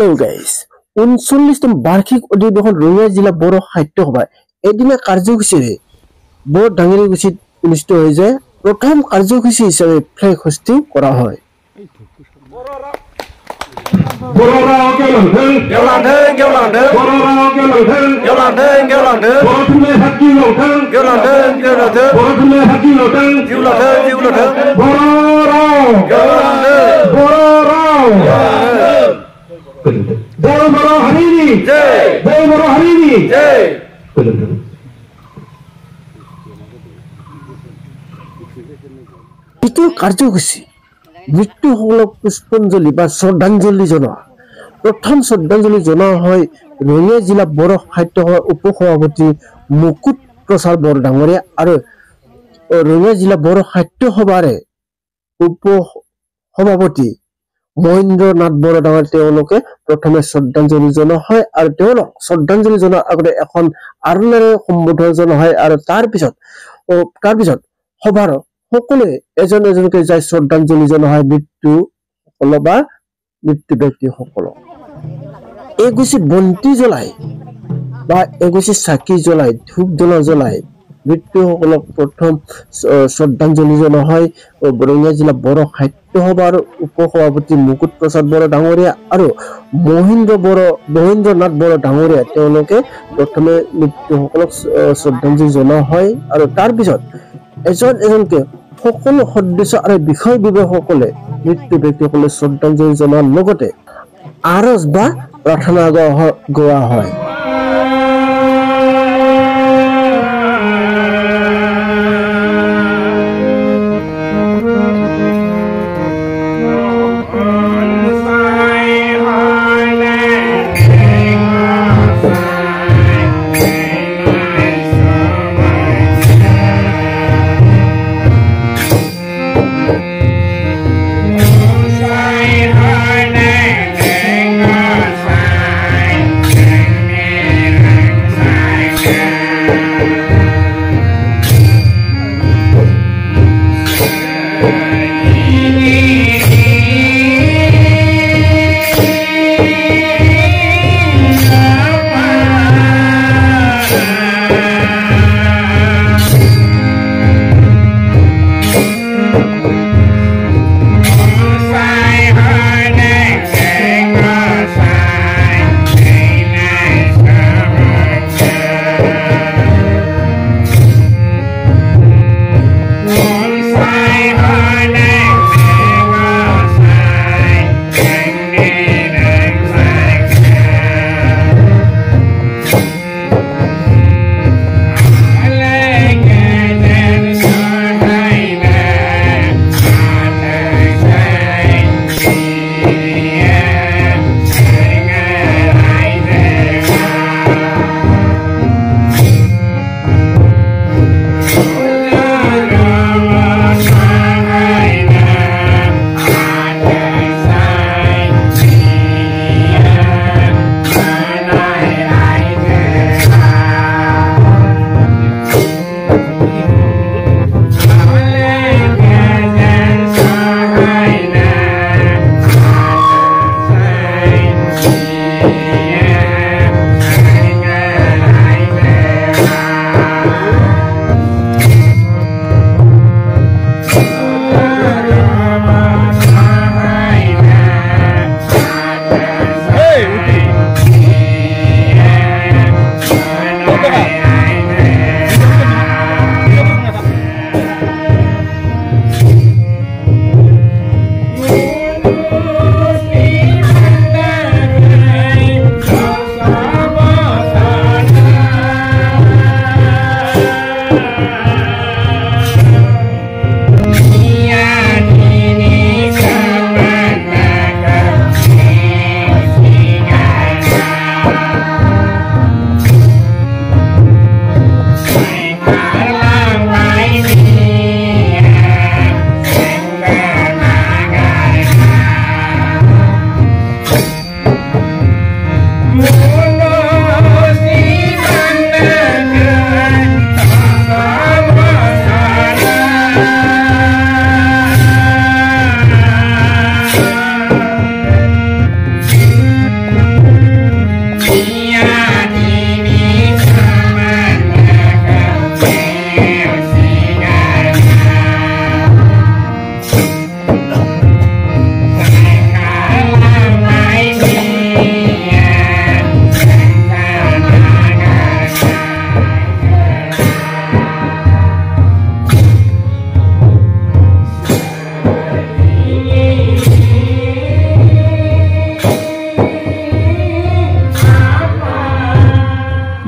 Hello' guys 39তম বাৰ্ষিক অধিৱেশন ৰঙিয়া জিলা বড়ো সাহিত্য সভা এদিনা কাৰ্যসূচীৰে বৰ ডাঙৰীগুছিত অনুষ্ঠিত হৈ যায়। প্ৰথম কাৰ্যসূচী হিচাপে ফ্লেগ হোষ্টিং কৰা হয়। দ্বিতীয় কাৰ্যসূচী মৃত্যুসকলক পুষ্পাঞ্জলি বা শ্ৰদ্ধাঞ্জলি জনোৱা। প্ৰথম শ্ৰদ্ধাঞ্জলি জনোৱা হয় ৰঙিয়া জিলা বড়ো সাহিত্য সভাৰ উপসভাপতি মুকুট প্ৰসাদ বড়ো ডাঙৰীয়া আৰু ৰঙিয়া জিলা বড়ো সাহিত্য সভাৰে উপসভাপতি মহেন্দ্ৰ নাথ বড়ো ডাঙৰীয়া তেওঁলোকে প্ৰথমে শ্ৰদ্ধাঞ্জলি জনোৱা হয় আৰু তেওঁলোক শ্ৰদ্ধাঞ্জলি জনোৱাৰ আগতে এখন আৰলেৰে সম্বোধন জনোৱা হয় আৰু তাৰ পিছত সভাৰ সকলোৱে এজন এজনকে যাই শ্ৰদ্ধাঞ্জলি জনোৱা হয় মৃত্যু ব্যক্তিসকলক। এগুছি বন্তি জ্বলাই বা এগুছি চাকি জ্বলাই ধূপ ধূনা জ্বলাই মৃত্যুসকলক প্ৰথম শ্ৰদ্ধাঞ্জলি জনোৱা হয়। ৰঙিয়া জিলা বড়ো সাহিত্য সভাৰ উপসভাপতি মুকুট প্ৰসাদ বড়ো ডাঙৰীয়া আৰু মহেন্দ্ৰ নাথ বড়ো ডাঙৰীয়া তেওঁলোকে প্ৰথমে মৃত্যুসকলক শ্ৰদ্ধাঞ্জলি জনোৱা হয় আৰু তাৰ পিছত এজন এজনকে সকলো সদস্য আৰু বিষয় বিভাগসকলে মৃত্যু ব্যক্তিসকলে শ্ৰদ্ধাঞ্জলি জনোৱাৰ লগতে আৰজ বা প্ৰাৰ্থনা গোৱা হয়।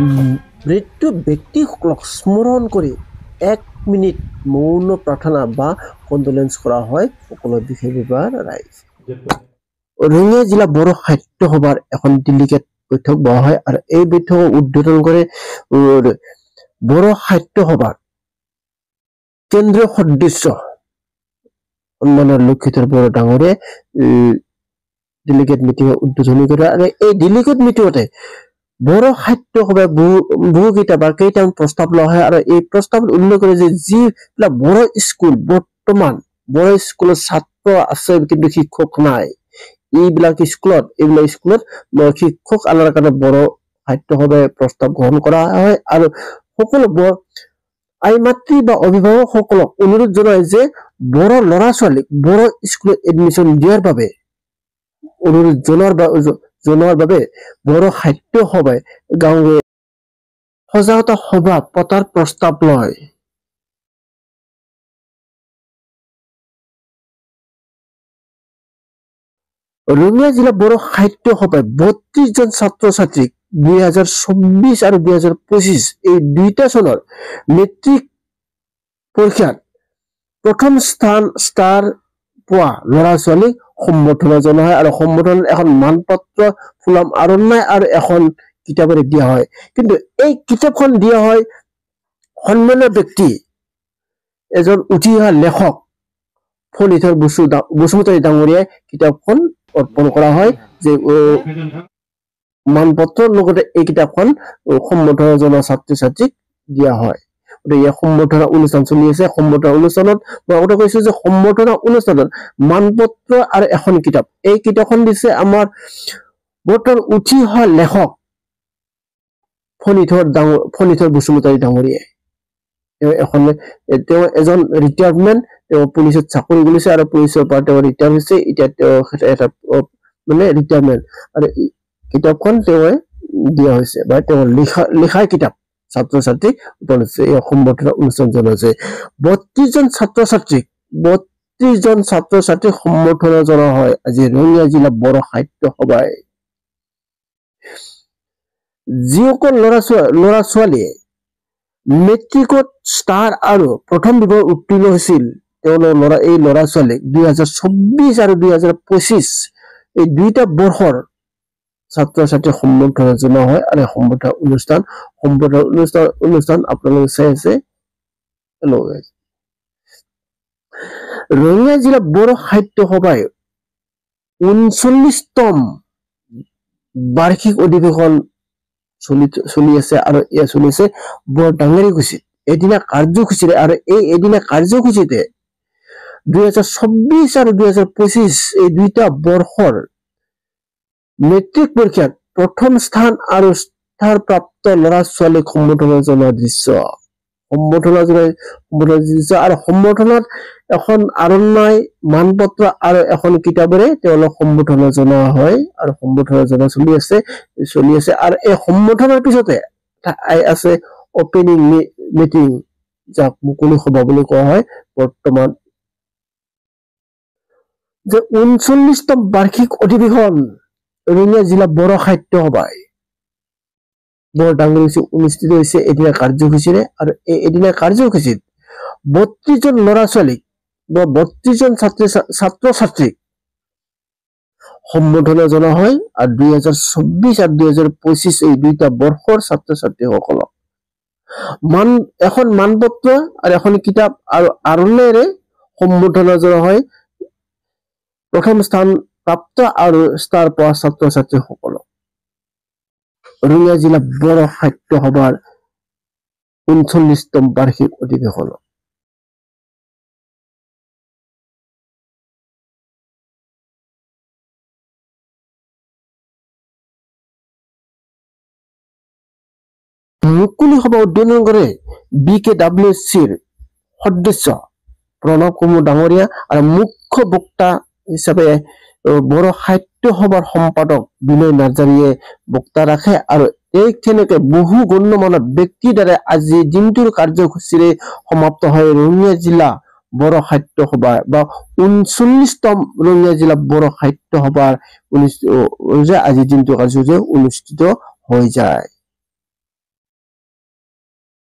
মৃত্যু ব্যক্তিসকলক স্মৰণ কৰি 1 মিনিট মৌন প্ৰাৰ্থনা বা কণ্ডোলেন্স কৰা হয় সকলো বিষয় বিভাগ ৰাইজ। ৰঙিয়া জিলা বড়ো সাহিত্য সভাৰ এখন ডেলিগেট বৈঠক বহা হয় আৰু এই বৈঠক উদ্বোধন কৰে বড়ো সাহিত্য সভাৰ কেন্দ্ৰীয় সদস্য সন্মানৰ লক্ষিতৰ বড়ো ডাঙৰীয়াই ডেলিগেট মিটিং উদ্বোধনী কৰে আৰু এই ডেলিগেট মিটিঙতে বড়ো সাহিত্য সভাই বহুকেইটা বা কেইটামান প্ৰস্তাৱ লোৱা হয় আৰু এই প্ৰস্তাৱত উল্লেখ কৰে যে যিবিলাক বড়ো স্কুল বৰ্তমান বড়ো স্কুলত ছাত্ৰ আছে কিন্তু শিক্ষক নাই, এইবিলাক স্কুলত শিক্ষক আনাৰ কাৰণে বড়ো সাহিত্য সভাই প্ৰস্তাৱ গ্ৰহণ কৰা হয় আৰু সকলো আই মাতৃ বা অভিভাৱকসকলক অনুৰোধ জনায় যে বড়ো ল'ৰা ছোৱালীক বড়ো স্কুলত এডমিশ্যন দিয়াৰ বাবে অনুৰোধ জনোৱাৰ বাবে বড়ো সাহিত্য সভাই গাঁৱে সজাগতা সভা পতাৰ প্ৰস্তাৱ লয়। ৰঙিয়া জিলা বড়ো সাহিত্য সভাই 32 জন ছাত্ৰ ছাত্ৰীক 2024 আৰু 2025 এই দুইটা চনৰ মেট্ৰিক পৰীক্ষাত প্ৰথম স্থান পোৱা ল'ৰা ছোৱালীক সম্বৰ্ধনা জনোৱা হয় আৰু সম্বৰ্ধনাত এখন মানপত্ৰ ফুলাম আৰণ্যাই আৰু এখন কিতাপেৰে দিয়া হয়। কিন্তু এই কিতাপখন দিয়া হয় সন্মানীয় ব্যক্তি এজন উঠি অহা লেখক ফণীধৰ বসুমতাৰী ডাঙৰীয়াই কিতাপখন অৰ্পণ কৰা হয় যে মানপত্ৰৰ লগতে এই কিতাপখন সম্বৰ্ধনা জনোৱা ছাত্ৰ ছাত্ৰীক দিয়া হয়। গতিকে সম্বৰ্ধনা অনুষ্ঠান চলি আছে। সম্বৰ্ধনা অনুষ্ঠানত মই আগতে কৈছো যে সম্বৰ্ধনা অনুষ্ঠানত মানপত্ৰ আৰু এখন কিতাপ, এই কিতাপখন দিছে আমাৰ বৰ্তমান উঠি অহা লেখক ফণীধৰ বসুমতাৰী ডাঙৰীয়াই। তেওঁ এজন ৰিটায়াৰমেণ্ট, তেওঁ পুলিচত চাকৰি কৰিছে আৰু পুলিচৰ পৰা তেওঁ ৰিটায়াৰ হৈছে। এতিয়া তেওঁ এটা ৰিটায়াৰমেণ্ট আৰু কিতাপখন তেওঁ দিয়া হৈছে বা তেওঁ লিখা কিতাপ ছাত্ৰ ছাত্ৰীক উপলব্ধ এই সম্বৰ্ধনা অনুষ্ঠান জনাইছে। 32 জন ছাত্ৰ ছাত্ৰীক সম্বৰ্ধনা জনোৱা হয় আজি ৰঙিয়া জিলা বড়ো সাহিত্য সভাই। যিসকল ল'ৰা ছোৱালীয়ে মেট্ৰিকত ষ্টাৰ আৰু প্ৰথম বিভাগত উত্তীৰ্ণ হৈছিল তেওঁলোকৰ এই ল'ৰা ছোৱালীক 2024 আৰু 2025 এই দুইটা বৰ্ষৰ ছাত্ৰ ছাত্ৰীক সম্বৰ্ধনা জনোৱা হয় আৰু সম্বৰ্ধনা অনুষ্ঠান আপোনালোকে চাই আছে। ৰঙিয়া জিলা বড়ো সাহিত্য সভাই 39তম বাৰ্ষিক অধিৱেশন চলি আছে আৰু এয়া চলিছে বৰ ডাঙৰীকুছিত এদিনা কাৰ্যসূচীৰে আৰু এই এদিনা কাৰ্যসূচীতে 2024 আৰু 2025 এই দুইটা বৰ্ষৰ মেট্ৰিক পৰীক্ষাত প্ৰথম স্থান আৰু স্থানপ্ৰাপ্ত ল'ৰা ছোৱালীক সম্বৰ্ধনা জনোৱা দৃশ্য আৰু সম্বৰ্ধনাত এখন আৰণ্যাই মানপত্ৰ আৰু এখন কিতাপেৰে তেওঁলোক সম্বৰ্ধনা জনোৱা হয় আৰু সম্বৰ্ধনা জনোৱা চলি আছে আৰু এই সম্বৰ্ধনাৰ পিছতে আছে অপেনিং মিটিং, যাক মুকলি সভা বুলি কোৱা হয়। বৰ্তমান যে 39তম বাৰ্ষিক অধিৱেশন ৰঙিয়া জিলা বড়ো সাহিত্য সভাই বৰ ডাঙৰীত অনুষ্ঠিত হৈছে এদিনা কাৰ্যসূচীৰে আৰু এই এদিনা কাৰ্যসূচীত 32 জন ল'ৰা ছোৱালীক বা 32 জন ছাত্ৰ ছাত্ৰীক সম্বৰ্ধনা জনোৱা হয় আৰু 2024 আৰু 2025 এই দুইটা বৰ্ষৰ ছাত্ৰ ছাত্ৰীসকলক এখন মানপত্ৰ আৰু এখন কিতাপ আৰু আৰণ্যৰে সম্বৰ্ধনা জনোৱা হয় প্ৰথম স্থান প্ৰাপ্ত আৰু ষ্টাৰ পোৱা ছাত্ৰ ছাত্ৰীসকলক। ৰঙিয়া জিলা বড়ো সাহিত্য সভাৰ 39তম বাৰ্ষিক অধিৱেশনত মুকলি সভা উদ্বোধন কৰে BKWCৰ সদস্য প্ৰণৱ কুমাৰ ডাঙৰীয়া আৰু মুখ্য বক্তা হিচাপে বড়ো সাহিত্য সভাৰ সম্পাদক বিনয় নাৰ্জাৰীয়ে বক্তা ৰাখে আৰু এইখিনিকে বহু গণ্যমান্য ব্যক্তিৰ দ্বাৰা আজি দিনটোৰ কাৰ্যসূচীৰে সমাপ্ত হয় ৰঙিয়া জিলা বড়ো সাহিত্য সভা বা 39তম ৰঙিয়া জিলা বড়ো সাহিত্য সভাৰ আজি দিনটোৰ কাৰ্যসূচী অনুষ্ঠিত হৈ যায়।